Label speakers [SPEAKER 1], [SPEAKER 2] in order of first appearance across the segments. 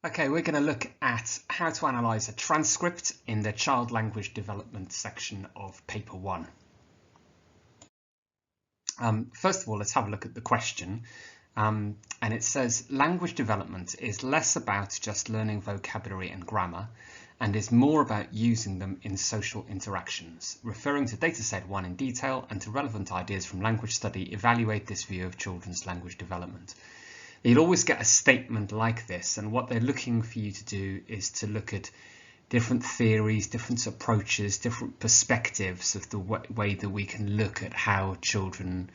[SPEAKER 1] Okay, we're going to look at how to analyse a transcript in the child language development section of paper 1. First of all, let's have a look at the question. And it says language development is less about just learning vocabulary and grammar and is more about using them in social interactions. Referring to dataset 1 in detail and to relevant ideas from language study, evaluate this view of children's language development. You'll always get a statement like this, and what they're looking for you to do is to look at different theories, different approaches, different perspectives of the way that we can look at how children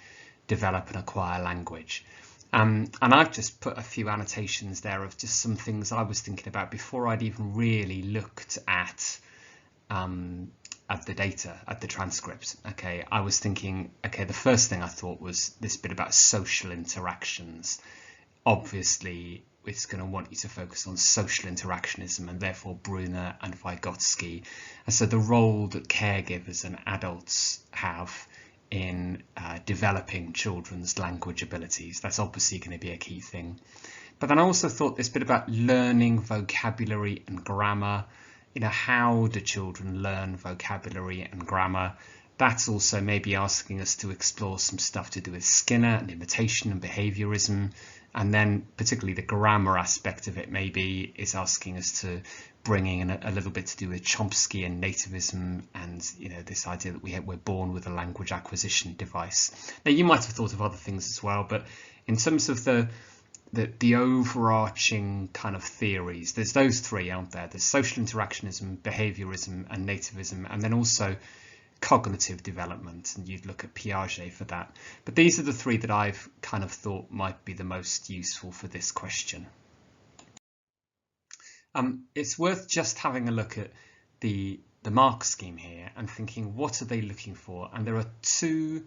[SPEAKER 1] develop and acquire language. And I've just put a few annotations there of just some things I was thinking about before I'd even really looked at the data, at the transcript. Okay, I was thinking, okay, the first thing I thought was this bit about social interactions. Obviously, it's going to want you to focus on social interactionism and therefore Brunner and Vygotsky. And so the role that caregivers and adults have in developing children's language abilities, that's obviously going to be a key thing. But then I also thought this bit about learning vocabulary and grammar. You know, how do children learn vocabulary and grammar? That's also maybe asking us to explore some stuff to do with Skinner and imitation and behaviorism. And then particularly the grammar aspect of it maybe is asking us to bring in a little bit to do with Chomsky and nativism and, you know, this idea that we're born with a language acquisition device. Now, you might have thought of other things as well, but in terms of the overarching kind of theories, there's those three, aren't there? There's social interactionism, behaviorism and nativism, and then also cognitive development, and you'd look at Piaget for that. But these are the three that I've kind of thought might be the most useful for this question. It's worth just having a look at the mark scheme here and thinking, what are they looking for? And there are two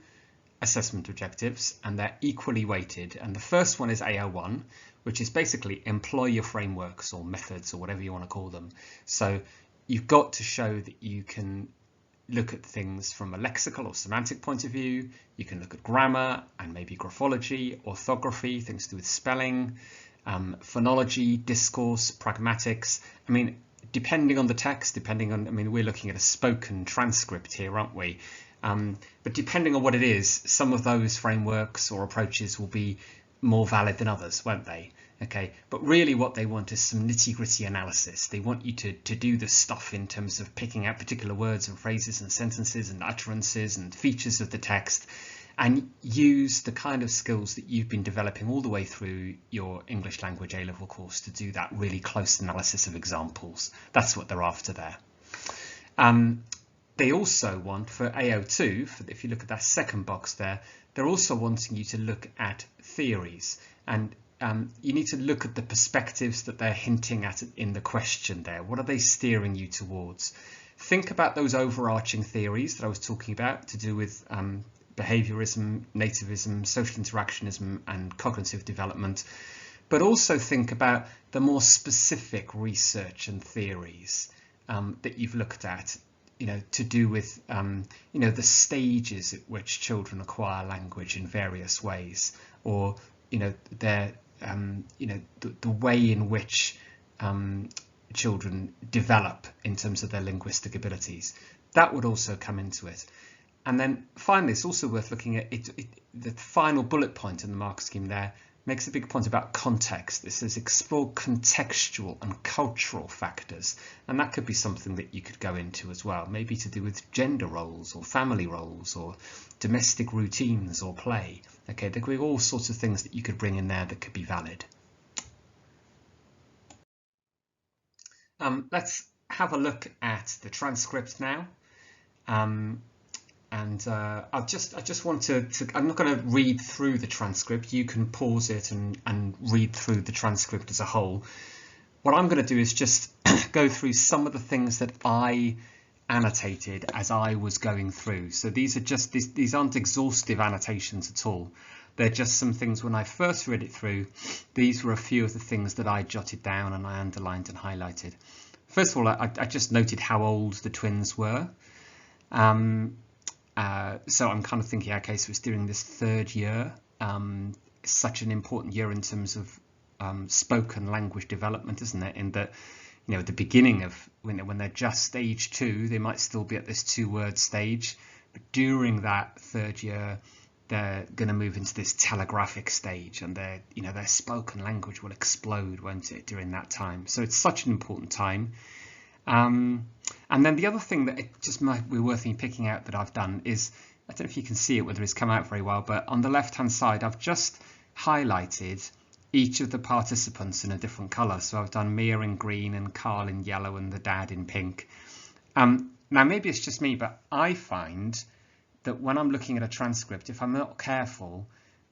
[SPEAKER 1] assessment objectives and they're equally weighted. And the first one is AO1, which is basically employ your frameworks or methods or whatever you want to call them. So you've got to show that you can look at things from a lexical or semantic point of view. You can look at grammar and maybe graphology, orthography, things to do with spelling, phonology, discourse, pragmatics. I mean, depending on the text, we're looking at a spoken transcript here, aren't we? But depending on what it is, some of those frameworks or approaches will be more valid than others, won't they? Okay, but really what they want is some nitty-gritty analysis. They want you to do the stuff in terms of picking out particular words and phrases and sentences and utterances and features of the text, and use the kind of skills that you've been developing all the way through your English language A-level course to do that really close analysis of examples. That's what they're after there. They also want, for AO2, if you look at that second box there, they're also wanting you to look at theories, and you need to look at the perspectives that they're hinting at in the question there. What are they steering you towards? Think about those overarching theories that I was talking about to do with behaviorism, nativism, social interactionism and cognitive development, but also think about the more specific research and theories that you've looked at, you know, to do with you know, the stages at which children acquire language in various ways, or you know, their you know, the way in which children develop in terms of their linguistic abilities. That would also come into it. And then finally, it's also worth looking at the final bullet point in the mark scheme there makes a big point about context. It says explore contextual and cultural factors, and that could be something that you could go into as well, maybe to do with gender roles or family roles or domestic routines or play. Okay, there could be all sorts of things that you could bring in there that could be valid. Let's have a look at the transcript now. I just want to I'm not going to read through the transcript. You can pause it and read through the transcript as a whole. What I'm going to do is just go through some of the things that I annotated as I was going through. So these are just these aren't exhaustive annotations at all. They're just some things when I first read it through. These were a few of the things that I jotted down and I underlined and highlighted. First of all, I just noted how old the twins were. So I'm kind of thinking, okay, so it's during this third year, such an important year in terms of spoken language development, isn't it? In that, at the beginning of when they're just stage 2, they might still be at this 2-word stage, but during that 3rd year, they're going to move into this telegraphic stage, and their spoken language will explode, won't it, during that time? So it's such an important time. And then the other thing that it just might be worth me picking out that I've done is, I don't know if you can see it, whether it's come out very well, but on the left hand side I've just highlighted each of the participants in a different colour. So I've done Mia in green and Carl in yellow and the dad in pink. Now maybe it's just me, but I find that when I'm looking at a transcript, if I'm not careful,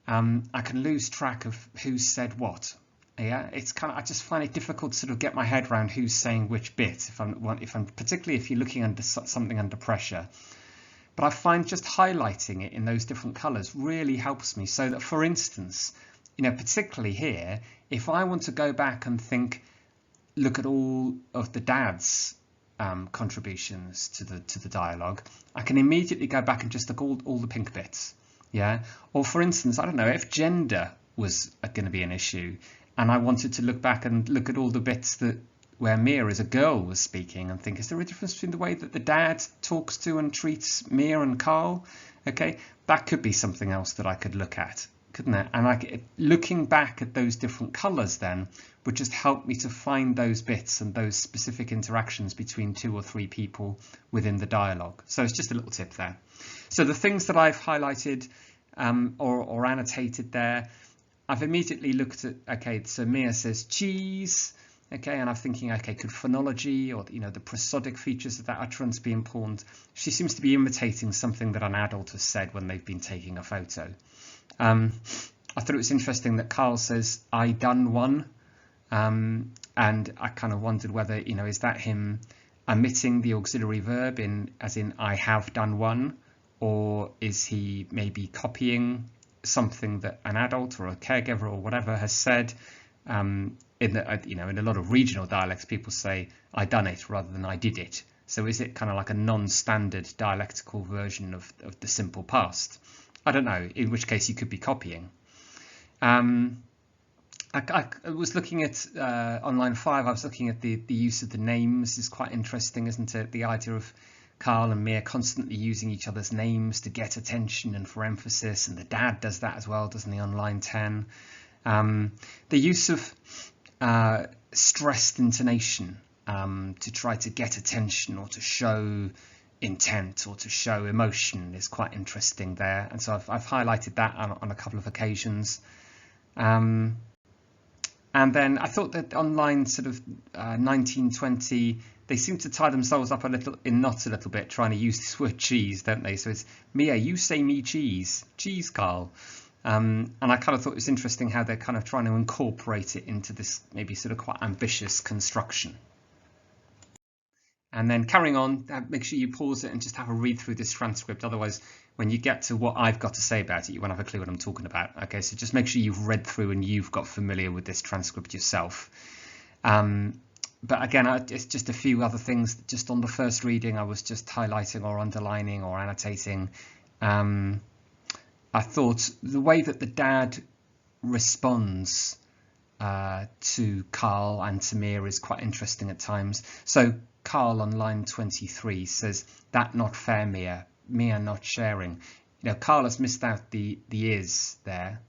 [SPEAKER 1] I can lose track of who said what. Yeah, it's I just find it difficult to sort of get my head around who's saying which bit, if I'm particularly if you're looking under something under pressure. But I find just highlighting it in those different colours really helps me, so that, for instance, particularly here, if I want to go back and look at all of the dad's contributions to the dialogue, I can immediately go back and just look all the pink bits. Yeah, or for instance, I don't know, if gender was going to be an issue, and I wanted to look back and look at all the bits where Mia as a girl was speaking and think, is there a difference between the way that the dad talks to and treats Mia and Carl? Okay, that could be something else that I could look at, couldn't it? And looking back at those different colours then would just help me to find those bits and those specific interactions between 2 or 3 people within the dialogue. So it's just a little tip there. So the things that I've highlighted or annotated there, I've immediately looked at, okay, so Mia says cheese, okay, and I'm thinking, okay, could phonology or the prosodic features of that utterance be important? She seems to be imitating something that an adult has said when they've been taking a photo. I thought it was interesting that Carl says, I done one, and I kind of wondered whether, is that him omitting the auxiliary verb as in I have done one, or is he maybe copying something that an adult or a caregiver or whatever has said? In a lot of regional dialects, people say I done it rather than I did it. So is it kind of like a non-standard dialectical version of the simple past? I don't know, in which case you could be copying. I was looking at on line 5, I was looking at the use of the names. Is quite interesting, isn't it? The idea of Carl and Mia constantly using each other's names to get attention and for emphasis, and the dad does that as well, doesn't he, on line 10. The use of stressed intonation to try to get attention or to show intent or to show emotion is quite interesting there, and so I've highlighted that on a couple of occasions. And then I thought that on line sort of 19-20, they seem to tie themselves up in knots a little bit, trying to use this word cheese, don't they? So it's Mia, you say me cheese, Carl. And I kind of thought it was interesting how they're kind of trying to incorporate it into this maybe sort of quite ambitious construction. And then carrying on, make sure you pause it and just have a read through this transcript. Otherwise, when you get to what I've got to say about it, you won't have a clue what I'm talking about. Okay, so just make sure you've read through and you've got familiar with this transcript yourself. But again, it's just a few other things. Just on the first reading, I was just highlighting or underlining or annotating. I thought the way that the dad responds to Carl and to Mia is quite interesting at times. So Carl on line 23 says, that not fair, Mia not sharing. Carl has missed out the is there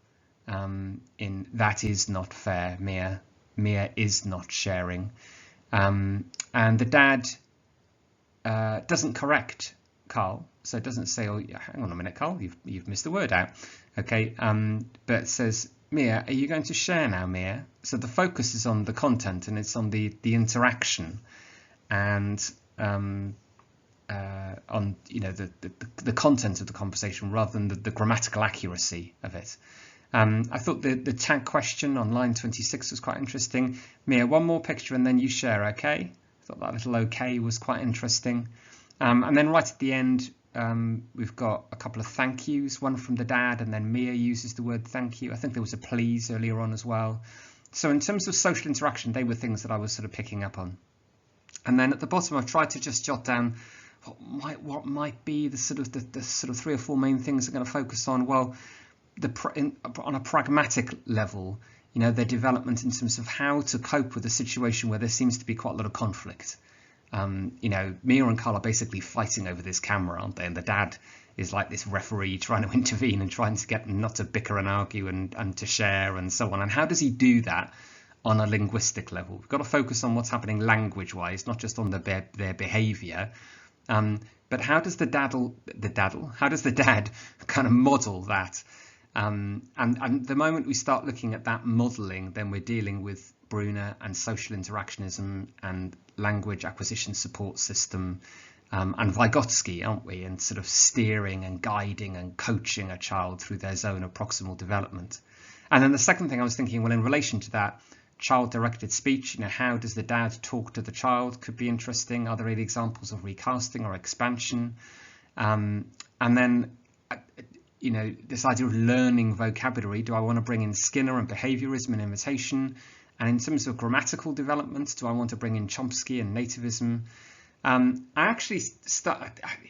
[SPEAKER 1] in that is not fair, Mia is not sharing. And the dad doesn't correct Carl, so it doesn't say, oh, hang on a minute, Carl, you've missed the word out. Okay, but it says, Mia, are you going to share now, Mia? So the focus is on the content and it's on the interaction and on the content of the conversation rather than the grammatical accuracy of it. I thought the tag question on line 26 was quite interesting. Mia, one more picture and then you share, okay? I thought that little okay was quite interesting. And then right at the end, we've got a couple of thank yous, one from the dad, and then Mia uses the word thank you. I think there was a please earlier on as well. So in terms of social interaction, they were things that I was sort of picking up on. And then at the bottom, I've tried to just jot down what might be the sort of 3 or 4 main things I'm going to focus on. Well, on a pragmatic level, you know, their development in terms of how to cope with a situation where there seems to be quite a lot of conflict. You know, Mia and Carl are basically fighting over this camera, aren't they? And the dad is like this referee trying to intervene and trying to get them not to bicker and argue and to share and so on. And how does he do that on a linguistic level? We've got to focus on what's happening language-wise, not just on their behaviour. But how does the dad kind of model that? And the moment we start looking at that modelling, then we're dealing with Bruner and social interactionism and language acquisition support system, and Vygotsky, aren't we? And sort of steering and guiding and coaching a child through their zone of proximal development. And then the second thing I was thinking, well, in relation to that, child-directed speech, you know, how does the dad talk to the child could be interesting. Are there any examples of recasting or expansion? And then, you know, this idea of learning vocabulary. Do I want to bring in Skinner and behaviorism and imitation? And in terms of grammatical development, do I want to bring in Chomsky and nativism? I actually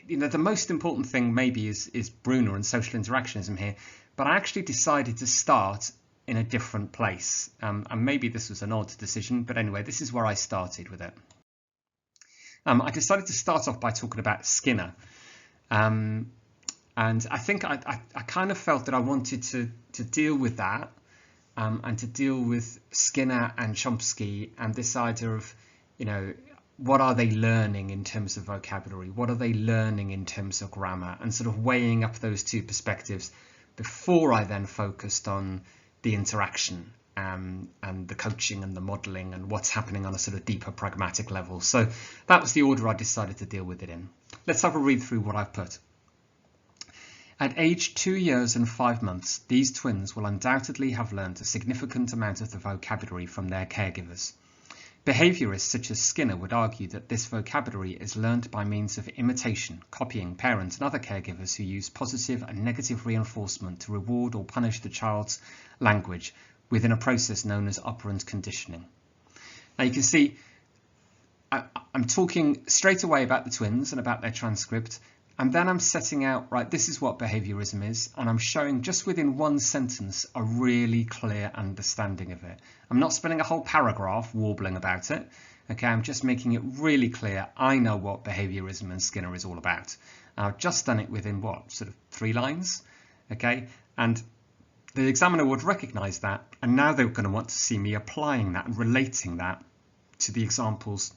[SPEAKER 1] you know, the most important thing maybe is Bruner and social interactionism here, but I actually decided to start in a different place. And maybe this was an odd decision, but anyway, this is where I started with it. I decided to start off by talking about Skinner. And I think I kind of felt that I wanted to deal with that, and to deal with Skinner and Chomsky and this idea of, you know, what are they learning in terms of vocabulary? What are they learning in terms of grammar? And sort of weighing up those two perspectives before I then focused on the interaction and the coaching and the modelling and what's happening on a sort of deeper pragmatic level. So that was the order I decided to deal with it in. Let's have a read through what I've put. At age 2 years and 5 months, these twins will undoubtedly have learnt a significant amount of the vocabulary from their caregivers. Behaviourists such as Skinner would argue that this vocabulary is learnt by means of imitation, copying parents and other caregivers who use positive and negative reinforcement to reward or punish the child's language within a process known as operant conditioning. Now you can see I'm talking straight away about the twins and about their transcript, and then I'm setting out, right, this is what behaviorism is, and I'm showing just within one sentence a really clear understanding of it. I'm not spending a whole paragraph warbling about it. Okay, I'm just making it really clear. I know what behaviorism and Skinner is all about. I've just done it within what, sort of 3 lines. Okay, and the examiner would recognize that, and now they're going to want to see me applying that and relating that to the examples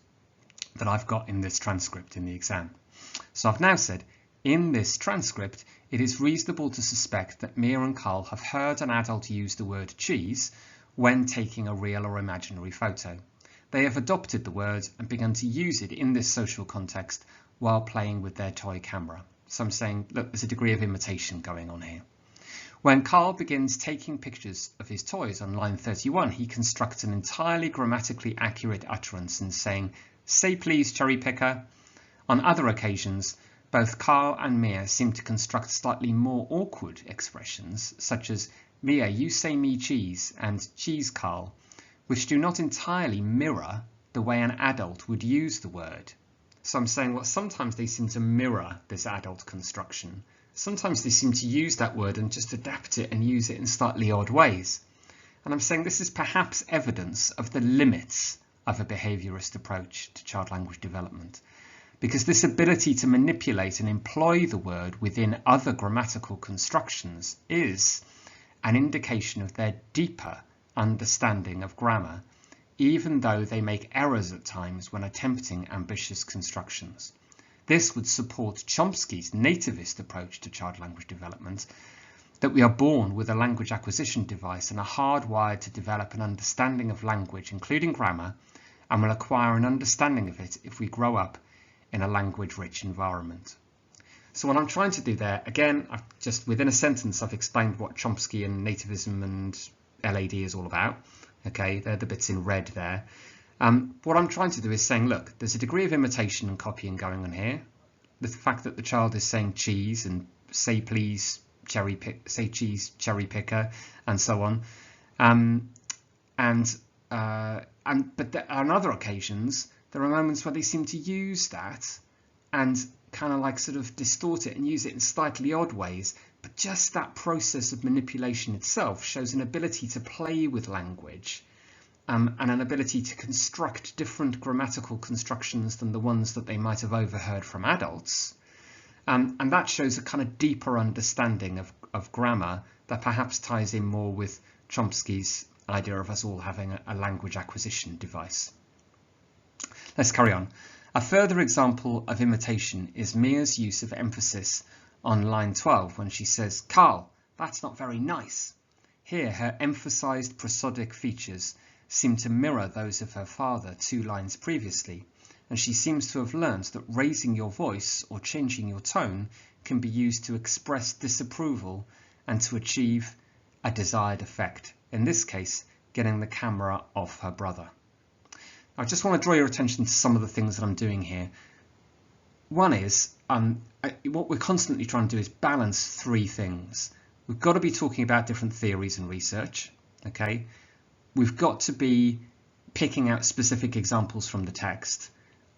[SPEAKER 1] that I've got in this transcript in the exam. So I've now said, in this transcript, it is reasonable to suspect that Mia and Carl have heard an adult use the word cheese when taking a real or imaginary photo. They have adopted the word and begun to use it in this social context while playing with their toy camera. So I'm saying, look, there's a degree of imitation going on here. When Carl begins taking pictures of his toys on line 31, he constructs an entirely grammatically accurate utterance in saying, "Say please, cherry picker." On other occasions, both Carl and Mia seem to construct slightly more awkward expressions, such as, "Mia, you say me cheese," and "cheese, Carl," which do not entirely mirror the way an adult would use the word. So I'm saying, well, sometimes they seem to mirror this adult construction. Sometimes they seem to use that word and just adapt it and use it in slightly odd ways. And I'm saying this is perhaps evidence of the limits of a behaviourist approach to child language development, because this ability to manipulate and employ the word within other grammatical constructions is an indication of their deeper understanding of grammar, even though they make errors at times when attempting ambitious constructions. This would support Chomsky's nativist approach to child language development, that we are born with a language acquisition device and are hardwired to develop an understanding of language, including grammar, and will acquire an understanding of it if we grow up in a language-rich environment. So what I'm trying to do there, again, I've just within a sentence, I've explained what Chomsky and nativism and LAD is all about. Okay, they're the bits in red there. What I'm trying to do is saying, look, there's a degree of imitation and copying going on here. The fact that the child is saying cheese and say please, say cheese, cherry picker, and so on. But on other occasions, there are moments where they seem to use that and kind of like sort of distort it and use it in slightly odd ways, But just that process of manipulation itself shows an ability to play with language and an ability to construct different grammatical constructions than the ones that they might have overheard from adults. And that shows a kind of deeper understanding of grammar that perhaps ties in more with Chomsky's idea of us all having a language acquisition device. Let's carry on. A further example of imitation is Mia's use of emphasis on line 12 when she says, "Carl, that's not very nice." Here, her emphasised prosodic features seem to mirror those of her father 2 lines previously, and she seems to have learned that raising your voice or changing your tone can be used to express disapproval and to achieve a desired effect, in this case, getting the camera off her brother. I just want to draw your attention to some of the things that I'm doing here. One is, what we're constantly trying to do is balance 3 things. We've got to be talking about different theories and research, okay? We've got to be picking out specific examples from the text.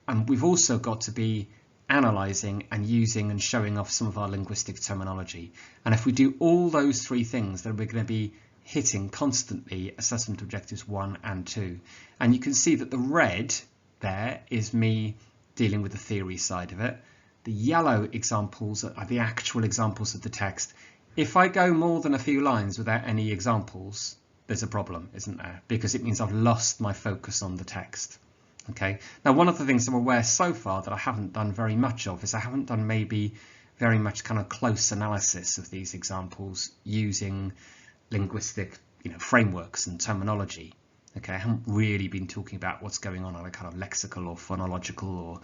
[SPEAKER 1] And we've also got to be analysing and using and showing off some of our linguistic terminology. And if we do all those 3 things, then we're going to be hitting constantly assessment objectives 1 and 2. And you can see that the red there is me dealing with the theory side of it. The yellow examples are the actual examples of the text. If I go more than a few lines without any examples, there's a problem, isn't there? Because it means I've lost my focus on the text. Okay. Now, one of the things I'm aware so far that I haven't done very much of is I haven't done maybe very much kind of close analysis of these examples using linguistic, frameworks and terminology. Okay, I haven't really been talking about what's going on a kind of lexical or phonological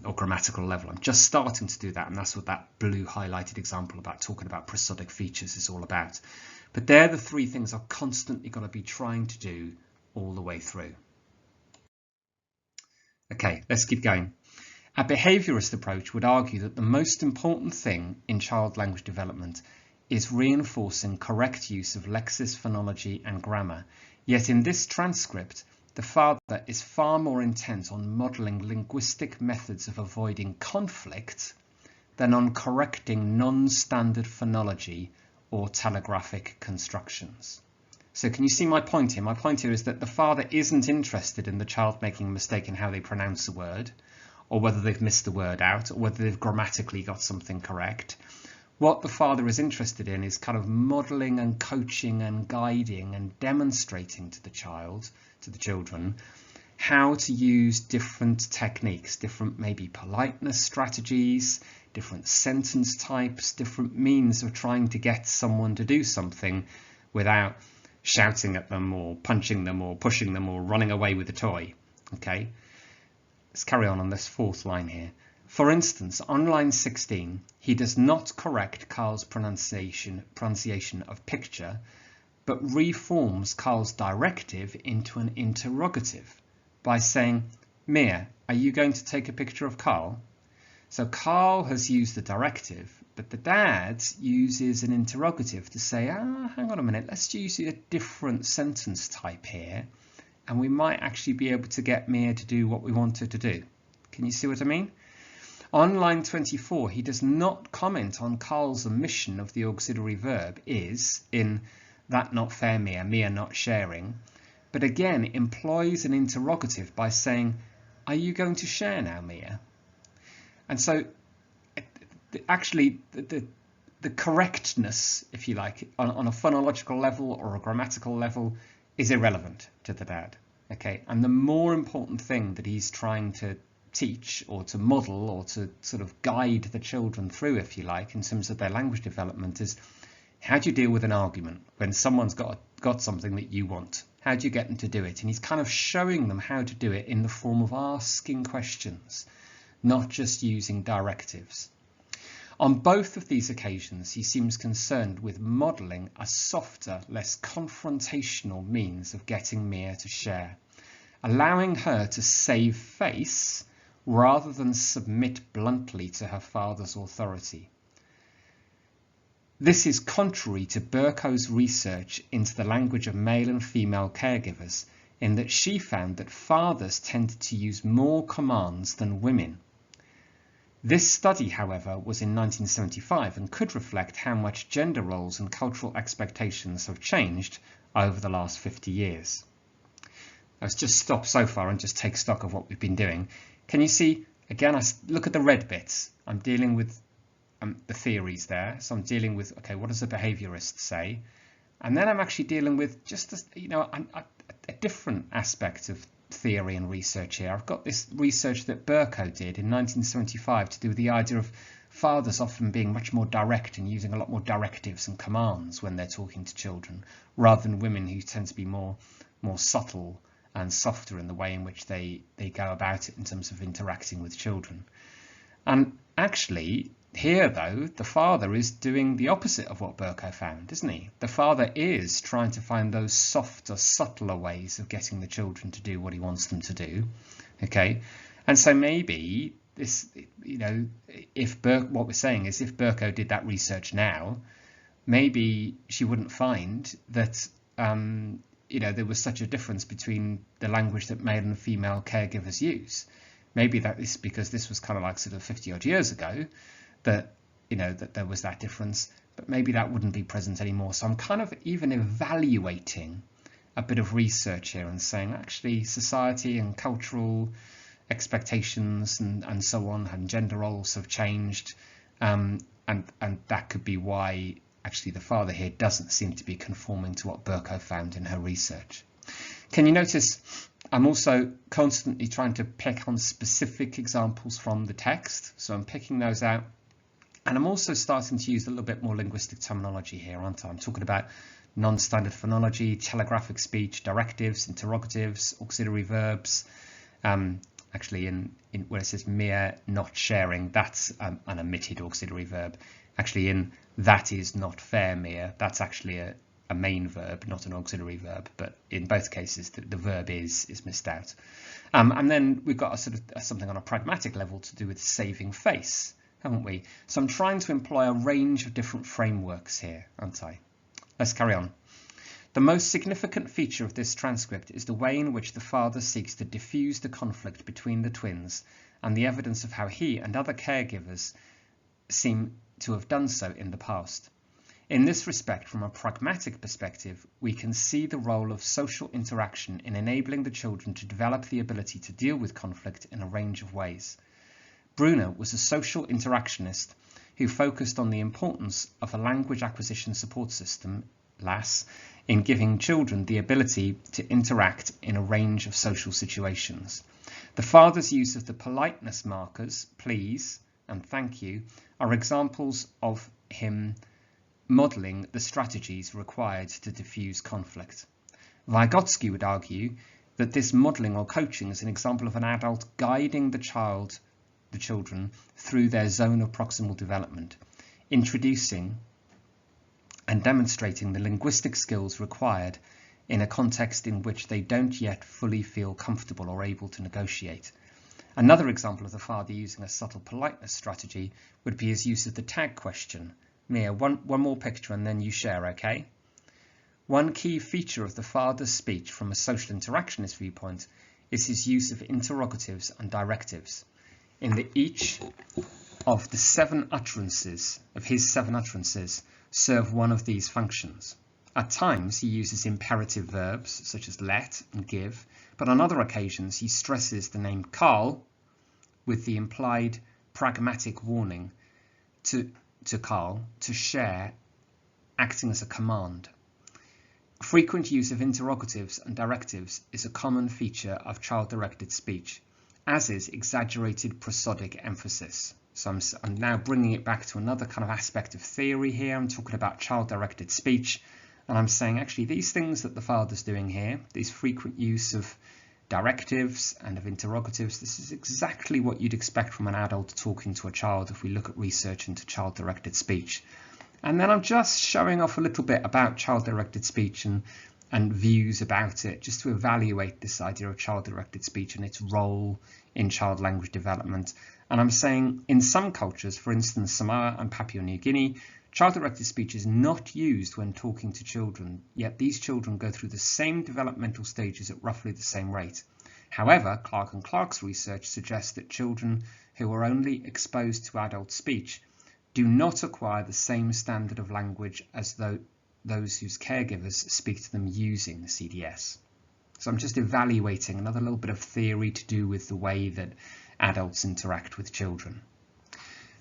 [SPEAKER 1] or grammatical level. I'm just starting to do that, and that's what that blue highlighted example about talking about prosodic features is all about. But they're the 3 things I've constantly got to be trying to do all the way through. Okay, let's keep going. A behaviourist approach would argue that the most important thing in child language development is reinforcing correct use of lexis, phonology and grammar. Yet in this transcript, the father is far more intent on modelling linguistic methods of avoiding conflict than on correcting non-standard phonology or telegraphic constructions. So can you see my point here? My point here is that the father isn't interested in the child making a mistake in how they pronounce a word, or whether they've missed the word out, or whether they've grammatically got something correct. What the father is interested in is kind of modelling and coaching and guiding and demonstrating to the children, how to use different techniques, different maybe politeness strategies, different sentence types, different means of trying to get someone to do something without shouting at them or punching them or pushing them or running away with a toy. Okay, let's carry on this 4th line here. For instance, on line 16, he does not correct Carl's pronunciation of picture, but reforms Carl's directive into an interrogative by saying, "Mia, are you going to take a picture of Carl?" So Carl has used the directive, but the dad uses an interrogative to say, hang on a minute, let's use a different sentence type here, and we might actually be able to get Mia to do what we want her to do. Can you see what I mean? On line 24, he does not comment on Carl's omission of the auxiliary verb is in that not fair Mia, Mia not sharing, but again employs an interrogative by saying, are you going to share now, Mia? And so actually the correctness, if you like, on a phonological level or a grammatical level is irrelevant to the dad. Okay, and the more important thing that he's trying to teach or to model or to sort of guide the children through, if you like, in terms of their language development is, how do you deal with an argument when someone's got something that you want? How do you get them to do it? And he's kind of showing them how to do it in the form of asking questions, not just using directives. On both of these occasions, he seems concerned with modelling a softer, less confrontational means of getting Mia to share, allowing her to save face rather than submit bluntly to her father's authority. This is contrary to Burko's research into the language of male and female caregivers, in that she found that fathers tended to use more commands than women. This study, however, was in 1975 and could reflect how much gender roles and cultural expectations have changed over the last 50 years. Let's just stop so far and just take stock of what we've been doing. Can you see, again, I look at the red bits. I'm dealing with the theories there. So I'm dealing with, okay, what does the behaviourist say? And then I'm actually dealing with just, a different aspect of theory and research here. I've got this research that Burko did in 1975 to do with the idea of fathers often being much more direct and using a lot more directives and commands when they're talking to children, rather than women who tend to be more subtle and softer in the way in which they go about it in terms of interacting with children. And actually, here, though, the father is doing the opposite of what Burko found, isn't he? The father is trying to find those softer, subtler ways of getting the children to do what he wants them to do. Okay, and so maybe this, what we're saying is, if Burko did that research now, maybe she wouldn't find that there was such a difference between the language that male and female caregivers use. Maybe that is because this was kind of like sort of 50 odd years ago that there was that difference, but maybe that wouldn't be present anymore. So I'm kind of even evaluating a bit of research here and saying actually society and cultural expectations and so on and gender roles have changed, and that could be why actually the father here doesn't seem to be conforming to what Burko found in her research. Can you notice I'm also constantly trying to pick on specific examples from the text, so I'm picking those out. And I'm also starting to use a little bit more linguistic terminology here, aren't I? I'm talking about non-standard phonology, telegraphic speech, directives, interrogatives, auxiliary verbs. Actually, in where it says mere not sharing, that's an omitted auxiliary verb. Actually, in that is not fair mere, that's actually a main verb, not an auxiliary verb. But in both cases, the verb is missed out. And then we've got something on a pragmatic level to do with saving face, haven't we? So I'm trying to employ a range of different frameworks here, aren't I? Let's carry on. The most significant feature of this transcript is the way in which the father seeks to diffuse the conflict between the twins and the evidence of how he and other caregivers seem to have done so in the past. In this respect, from a pragmatic perspective, we can see the role of social interaction in enabling the children to develop the ability to deal with conflict in a range of ways. Brunner was a social interactionist who focused on the importance of a language acquisition support system, LAS, in giving children the ability to interact in a range of social situations. The father's use of the politeness markers, please and thank you, are examples of him modelling the strategies required to diffuse conflict. Vygotsky would argue that this modelling or coaching is an example of an adult guiding the children through their zone of proximal development, introducing and demonstrating the linguistic skills required in a context in which they don't yet fully feel comfortable or able to negotiate. Another example of the father using a subtle politeness strategy would be his use of the tag question. Mia, one more picture and then you share, okay? One key feature of the father's speech from a social interactionist viewpoint is his use of interrogatives and directives. In each of the 7 utterances, serve one of these functions. At times he uses imperative verbs such as let and give, but on other occasions he stresses the name Carl with the implied pragmatic warning to Carl to share, acting as a command. Frequent use of interrogatives and directives is a common feature of child-directed speech, as is exaggerated prosodic emphasis. So I'm now bringing it back to another kind of aspect of theory here. I'm talking about child-directed speech, and I'm saying actually these things that the father's doing here, these frequent use of directives and of interrogatives, this is exactly what you'd expect from an adult talking to a child if we look at research into child-directed speech. And then I'm just showing off a little bit about child-directed speech and views about it, just to evaluate this idea of child-directed speech and its role in child language development. And I'm saying in some cultures, for instance Samoa and Papua New Guinea, child-directed speech is not used when talking to children, yet these children go through the same developmental stages at roughly the same rate. However, Clark and Clark's research suggests that children who are only exposed to adult speech do not acquire the same standard of language as those whose caregivers speak to them using the CDS. So I'm just evaluating another little bit of theory to do with the way that adults interact with children.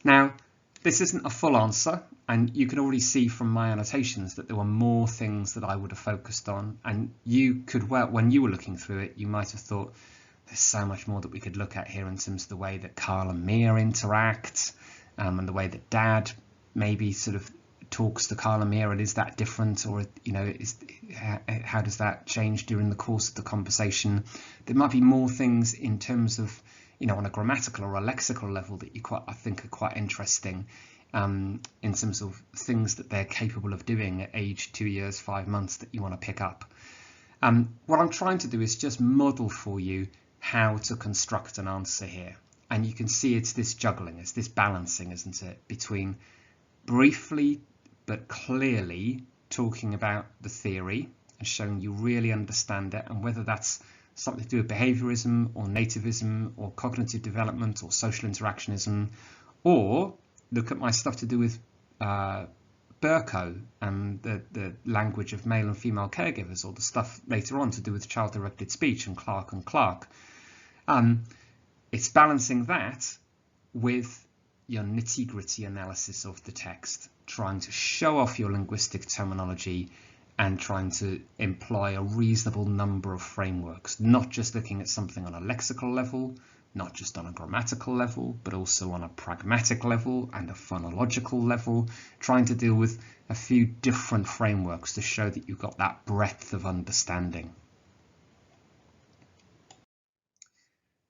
[SPEAKER 1] Now, this isn't a full answer, and you can already see from my annotations that there were more things that I would have focused on, and you could, well, when you were looking through it, you might have thought there's so much more that we could look at here in terms of the way that Carl and Mia interact, and the way that Dad maybe sort of talks to Carl and Mia, and is that different, or how does that change during the course of the conversation? There might be more things in terms of, on a grammatical or a lexical level that I think are quite interesting, in terms of things that they're capable of doing at age 2 years, 5 months that you want to pick up. What I'm trying to do is just model for you how to construct an answer here. And you can see it's this juggling, it's this balancing, isn't it, between briefly but clearly talking about the theory and showing you really understand it, and whether that's something to do with behaviorism or nativism or cognitive development or social interactionism, or look at my stuff to do with Burko and the language of male and female caregivers, or the stuff later on to do with child-directed speech and Clark and Clark. It's balancing that with your nitty-gritty analysis of the text, trying to show off your linguistic terminology and trying to employ a reasonable number of frameworks, not just looking at something on a lexical level, not just on a grammatical level, but also on a pragmatic level and a phonological level, trying to deal with a few different frameworks to show that you've got that breadth of understanding.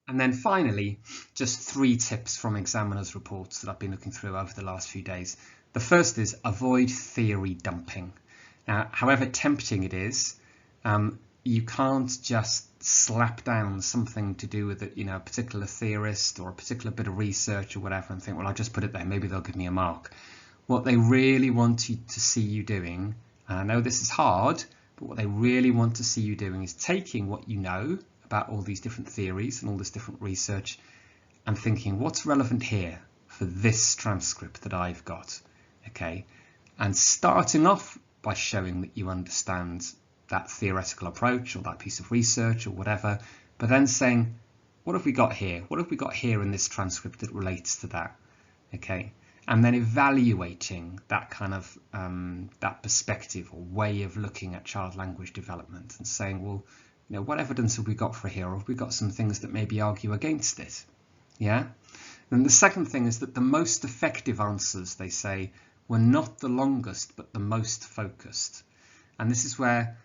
[SPEAKER 1] And then finally, just 3 tips from examiners' reports that I've been looking through over the last few days. The first is avoid theory dumping. Now, however tempting it is, you can't just slap down something to do with a particular theorist or a particular bit of research or whatever and think, well, I'll just put it there, maybe they'll give me a mark. What they really want you to see you doing, and I know this is hard, but what they really want to see you doing is taking what you know about all these different theories and all this different research and thinking, what's relevant here for this transcript that I've got, okay? And starting off by showing that you understand that theoretical approach or that piece of research or whatever, but then saying, what have we got here? What have we got here in this transcript that relates to that, okay? And then evaluating that kind of that perspective or way of looking at child language development and saying, well, what evidence have we got for here? Or have we got some things that maybe argue against it? Yeah. And the second thing is that the most effective answers, they say, were not the longest, but the most focused. And this is where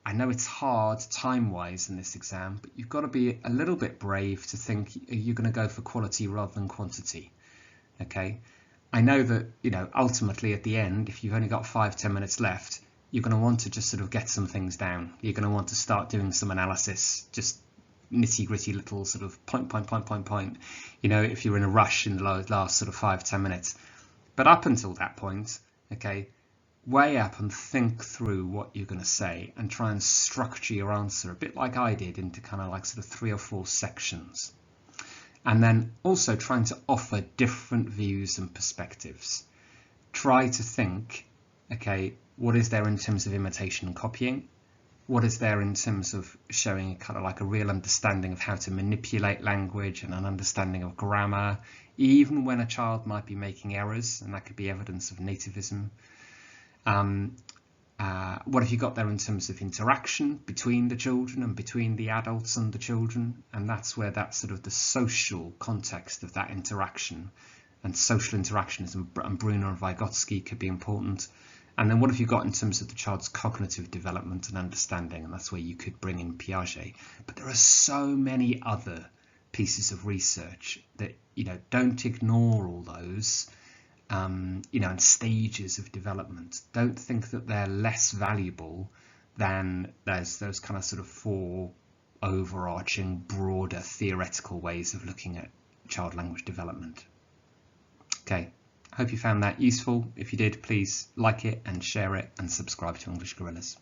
[SPEAKER 1] I know it's hard time-wise in this exam, but you've got to be a little bit brave to think you're going to go for quality rather than quantity. Okay. I know that, ultimately at the end, if you've only got 5-10 minutes left, you're going to want to just sort of get some things down. You're going to want to start doing some analysis, just nitty-gritty little sort of point, if you're in a rush in the last sort of 5-10 minutes. But up until that point, okay, weigh up and think through what you're going to say and try and structure your answer a bit like I did into kind of like sort of 3 or 4 sections. And then also trying to offer different views and perspectives. Try to think, okay, what is there in terms of imitation and copying? What is there in terms of showing kind of like a real understanding of how to manipulate language and an understanding of grammar, even when a child might be making errors, and that could be evidence of nativism. What have you got there in terms of interaction between the children and between the adults and the children? And that's where that sort of the social context of that interaction and social interactionism and Bruner and Vygotsky could be important. And then what have you got in terms of the child's cognitive development and understanding? And that's where you could bring in Piaget. But there are so many other pieces of research that, don't ignore all those, and stages of development. Don't think that they're less valuable than those kind of sort of 4 overarching, broader theoretical ways of looking at child language development. Okay. Hope you found that useful. If you did, please like it and share it and subscribe to English Gorillas.